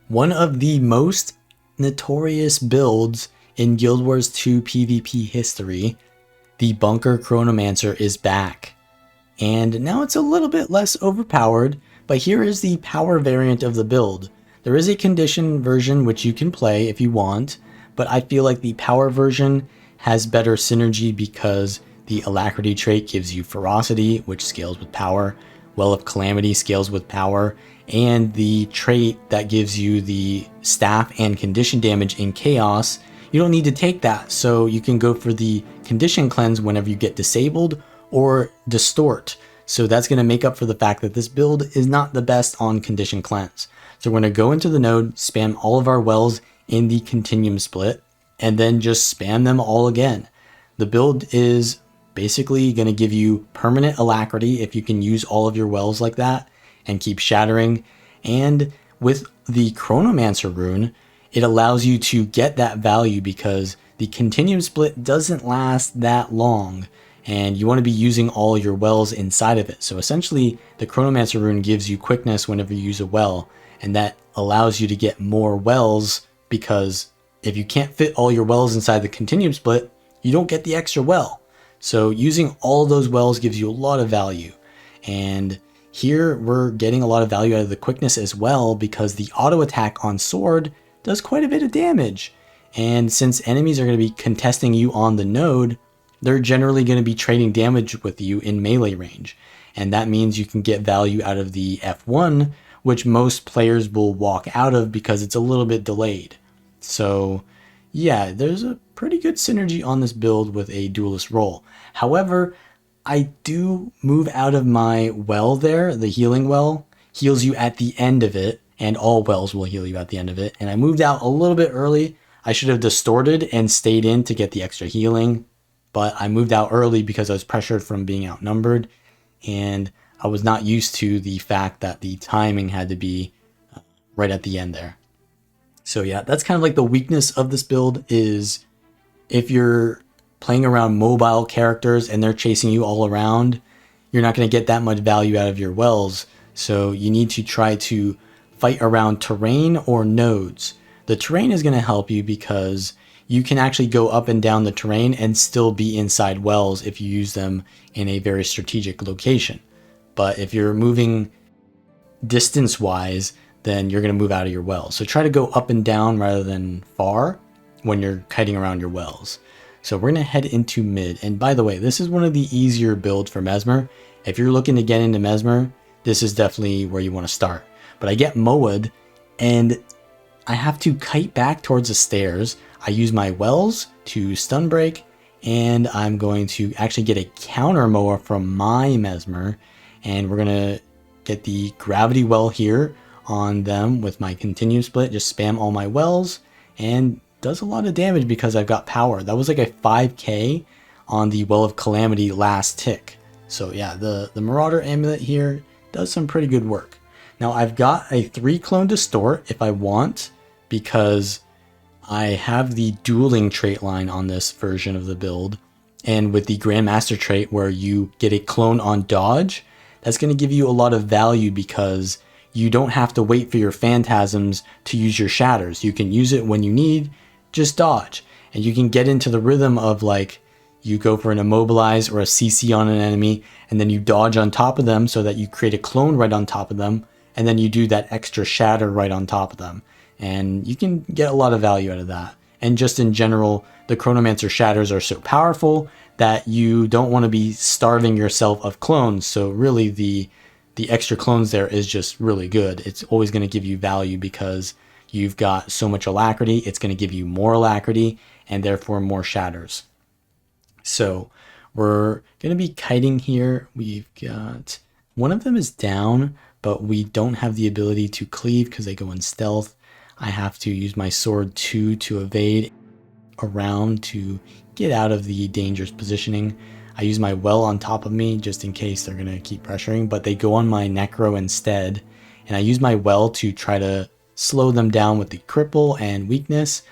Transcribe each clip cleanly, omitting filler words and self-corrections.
One of the most notorious builds in Guild Wars 2 PvP history, the Bunker Chronomancer is back. And now it's a little bit less overpowered, but here is the power variant of the build. There is a condition version which you can play if you want, but I feel like the power version has better synergy because the alacrity trait gives you ferocity, which scales with power, Well of Calamity scales with power, and the trait that gives you the staff and condition damage in chaos, you don't need to take that, so you can go for the condition cleanse whenever you get disabled or distort. So that's going to make up for the fact that this build is not the best on condition cleanse. So we're going to go into the node, spam all of our wells in the continuum split, and then just spam them all again. The build is basically going to give you permanent alacrity if you can use all of your wells like that and keep shattering. And with the Chronomancer rune, it allows you to get that value because the continuum split doesn't last that long and you want to be using all your wells inside of it. So essentially the Chronomancer rune gives you quickness whenever you use a well, and that allows you to get more wells because if you can't fit all your wells inside the continuum split, you don't get the extra well. So using all those wells gives you a lot of value. And here we're getting a lot of value out of the quickness as well because the auto attack on sword does quite a bit of damage. And since enemies are going to be contesting you on the node, they're generally going to be trading damage with you in melee range. And that means you can get value out of the F1, which most players will walk out of because it's a little bit delayed. So yeah, there's a pretty good synergy on this build with a duelist role. However, I do move out of my well there. The healing well heals you at the end of it, and all wells will heal you at the end of it. And I moved out a little bit early. I should have distorted and stayed in to get the extra healing, but I moved out early because I was pressured from being outnumbered, and I was not used to the fact that the timing had to be right at the end there. So yeah, that's kind of like the weakness of this build is if you're playing around mobile characters and they're chasing you all around, you're not going to get that much value out of your wells. So you need to try to fight around terrain or nodes. The terrain is going to help you because you can actually go up and down the terrain and still be inside wells if you use them in a very strategic location. But if you're moving distance-wise, then you're going to move out of your wells. So try to go up and down rather than far when you're kiting around your wells. So we're going to head into mid. And by the way, this is one of the easier builds for mesmer. If you're looking to get into mesmer, this is definitely where you want to start. But I get Moed and I have to kite back towards the stairs. I use my wells to stun break, and I'm going to actually get a counter Moa from my mesmer, and we're going to get the gravity well here on them with my continuum split. Just spam all my wells and does a lot of damage because I've got power. That was like a 5k on the Well of Calamity last tick. So yeah, the Marauder Amulet here does some pretty good work. Now I've got a 3 clone distort if I want, because I have the dueling trait line on this version of the build, and with the Grandmaster trait where you get a clone on dodge, that's going to give you a lot of value because you don't have to wait for your phantasms to use your shatters. You can use it when you need, just dodge. And you can get into the rhythm of like, you go for an immobilize or a CC on an enemy, and then you dodge on top of them so that you create a clone right on top of them, and then you do that extra shatter right on top of them. And you can get a lot of value out of that. And just in general, the Chronomancer shatters are so powerful that you don't want to be starving yourself of clones. So really the extra clones there is just really good. It's always going to give you value because you've got so much alacrity. It's going to give you more alacrity and therefore more shatters. So we're going to be kiting here. We've got one of them is down, but we don't have the ability to cleave because they go in stealth. I have to use my sword 2 to evade around to get out of the dangerous positioning. I use my well on top of me just in case they're going to keep pressuring, but they go on my necro instead. And I use my well to try to slow them down with the cripple and weakness.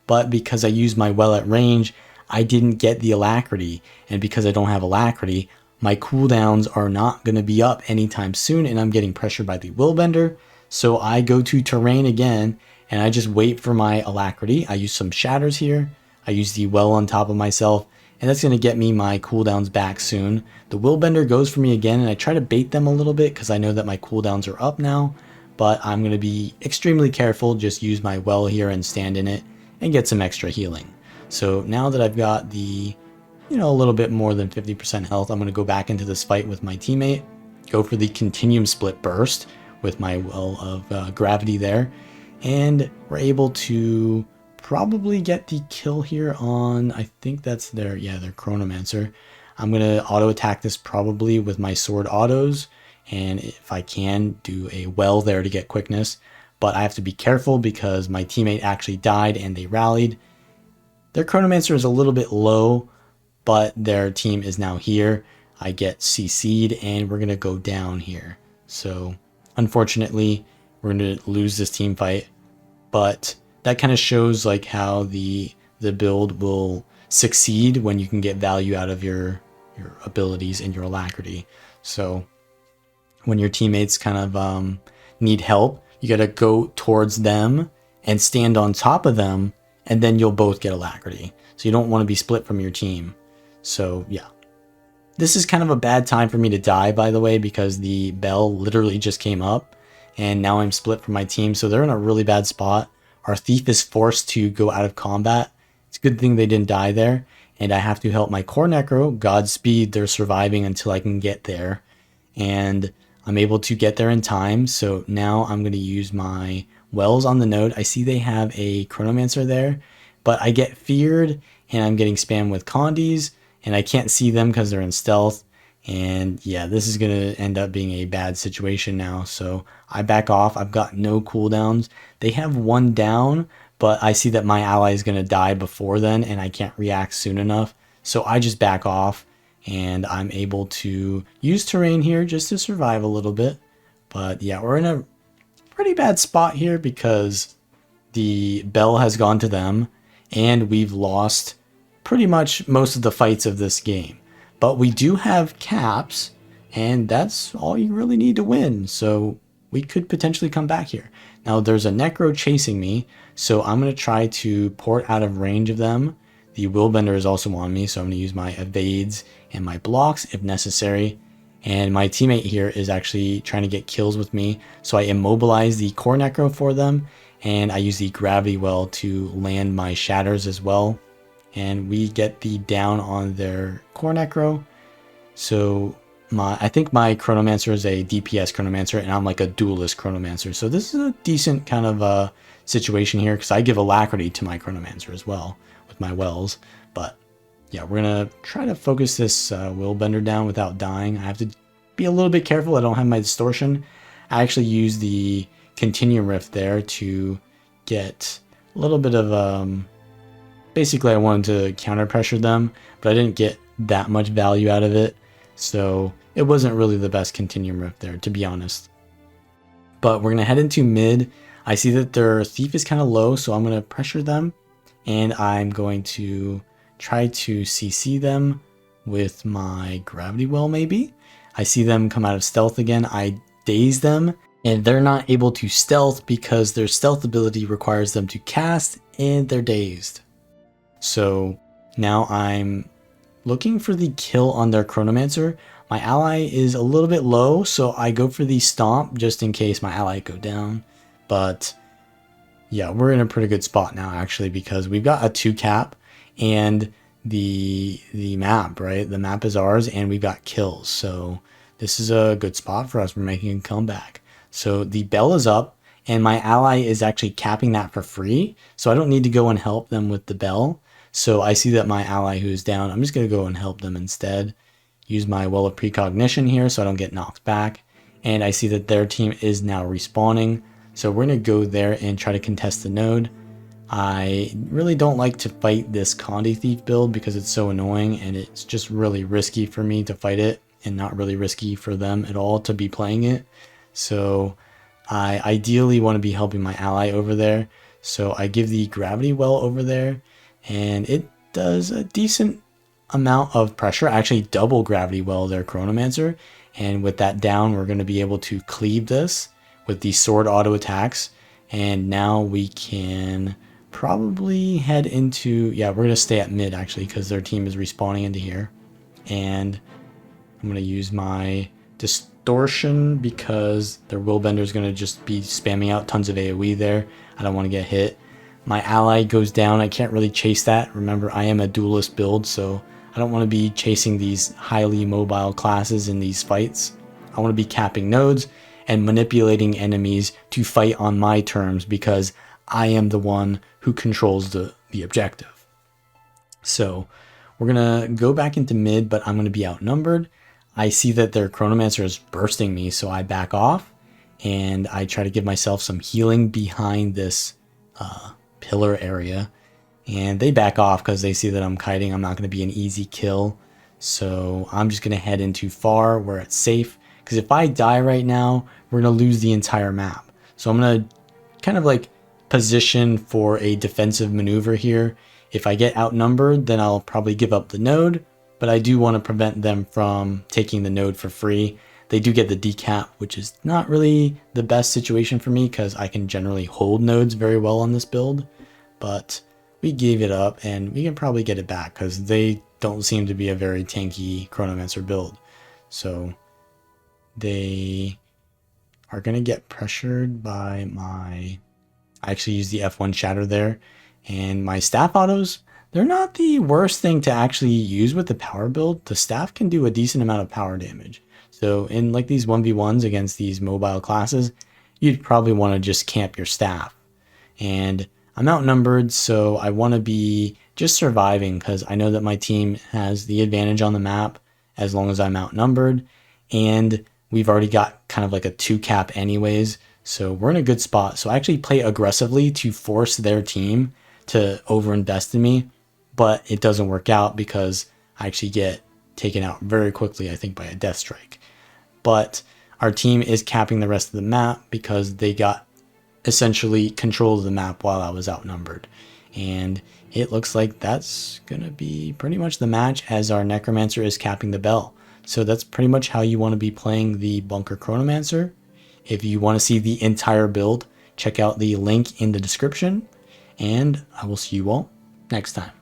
But because I use my well at range, I didn't get the alacrity. And because I don't have alacrity, my cooldowns are not going to be up anytime soon, and I'm getting pressured by the willbender. So I go to terrain again, and I just wait for my alacrity. I use some shatters here. I use the well on top of myself, and that's going to get me my cooldowns back soon. The willbender goes for me again, and I try to bait them a little bit because I know that my cooldowns are up now, but I'm going to be extremely careful. Just use my well here and stand in it and get some extra healing. So now that I've got the, a little bit more than 50% health, I'm going to go back into this fight with my teammate, go for the continuum split burst with my well of gravity there, and we're able to probably get the kill here on, I think that's their Chronomancer. I'm going to auto attack this probably with my sword autos, and if I can, do a well there to get quickness. But I have to be careful because my teammate actually died and they rallied. Their Chronomancer is a little bit low, but their team is now here. I get CC'd and we're going to go down here. So unfortunately, we're going to lose this team fight, but that kind of shows like how the build will succeed when you can get value out of your abilities and your alacrity. So when your teammates kind of need help, you got to go towards them and stand on top of them, and then you'll both get alacrity. So you don't want to be split from your team. So yeah, this is kind of a bad time for me to die, by the way, because the bell literally just came up and now I'm split from my team. So they're in a really bad spot. Our thief is forced to go out of combat. It's a good thing they didn't die there. And I have to help my core necro. Godspeed, they're surviving until I can get there. And I'm able to get there in time. So now I'm going to use my wells on the node. I see they have a Chronomancer there, but I get feared and I'm getting spammed with condies and I can't see them because they're in stealth. And yeah, this is going to end up being a bad situation now. So I back off. I've got no cooldowns. They have one down, but I see that my ally is going to die before then and I can't react soon enough. So I just back off and I'm able to use terrain here just to survive a little bit. But yeah, we're in a pretty bad spot here because the bell has gone to them and we've lost pretty much most of the fights of this game. But we do have caps, and that's all you really need to win. So we could potentially come back here. Now there's a necro chasing me, so I'm going to try to port out of range of them. The willbender is also on me, so I'm going to use my evades and my blocks if necessary. And my teammate here is actually trying to get kills with me, so I immobilize the core necro for them, and I use the gravity well to land my shatters as well. And we get the down on their core necro. So I think my Chronomancer is a DPS Chronomancer, and I'm like a duelist Chronomancer. So this is a decent kind of situation here because I give alacrity to my Chronomancer as well with my wells. But yeah, we're gonna try to focus this willbender down without dying. I have to be a little bit careful. I don't have my distortion. I actually use the continuum rift there to get a little bit of basically I wanted to counter pressure them, but I didn't get that much value out of it. So it wasn't really the best continuum rift there, to be honest. But we're gonna head into mid. I see that their thief is kind of low, so I'm gonna pressure them, and I'm going to try to CC them with my gravity well maybe. I see them come out of stealth again. I daze them, and they're not able to stealth because their stealth ability requires them to cast, and they're dazed. So now I'm looking for the kill on their Chronomancer. My ally is a little bit low, so I go for the stomp just in case my ally go down. But yeah, we're in a pretty good spot now actually because we've got a 2 cap and the map, right? The map is ours and we've got kills. So this is a good spot for us. We're making a comeback. So the bell is up and my ally is actually capping that for free. So I don't need to go and help them with the bell. So I see that my ally who's down, I'm just going to go and help them instead. Use my well of precognition here so I don't get knocked back. And I see that their team is now respawning. So we're going to go there and try to contest the node. I really don't like to fight this Condi Thief build because it's so annoying and it's just really risky for me to fight it and not really risky for them at all to be playing it. So I ideally want to be helping my ally over there. So I give the gravity well over there and it does a decent amount of pressure. I actually double gravity well their Chronomancer, and with that down we're going to be able to cleave this with the sword auto attacks, And now we can probably head into, yeah, we're going to stay at mid actually because their team is respawning into here. And I'm going to use my distortion because their willbender is going to just be spamming out tons of AoE there. I don't want to get hit. My ally goes down. I can't really chase that. Remember, I am a duelist build, so I don't want to be chasing these highly mobile classes in these fights. I want to be capping nodes and manipulating enemies to fight on my terms because I am the one who controls the objective. So we're going to go back into mid, but I'm going to be outnumbered. I see that their Chronomancer is bursting me, so I back off and I try to give myself some healing behind this pillar area. And they back off because they see that I'm kiting. I'm not going to be an easy kill. So I'm just going to head into far where it's safe. Because if I die right now, we're going to lose the entire map. So I'm going to kind of like position for a defensive maneuver here. If I get outnumbered, then I'll probably give up the node. But I do want to prevent them from taking the node for free. They do get the decap, which is not really the best situation for me because I can generally hold nodes very well on this build. But we gave it up and we can probably get it back because they don't seem to be a very tanky Chronomancer build. So they are going to get pressured by my... I actually used the F1 shatter there. And my staff autos, they're not the worst thing to actually use with the power build. The staff can do a decent amount of power damage. So in like these 1v1s against these mobile classes, you'd probably want to just camp your staff. And I'm outnumbered, so I want to be just surviving because I know that my team has the advantage on the map as long as I'm outnumbered. And we've already got kind of like a 2 cap anyways, so we're in a good spot. So I actually play aggressively to force their team to overinvest in me, but it doesn't work out because I actually get taken out very quickly, I think by a death strike. But our team is capping the rest of the map because they got essentially control of the map while I was outnumbered. And it looks like that's gonna be pretty much the match as our Necromancer is capping the bell. So that's pretty much how you want to be playing the Bunker Chronomancer. If you want to see the entire build, check out the link in the description, and I will see you all next time.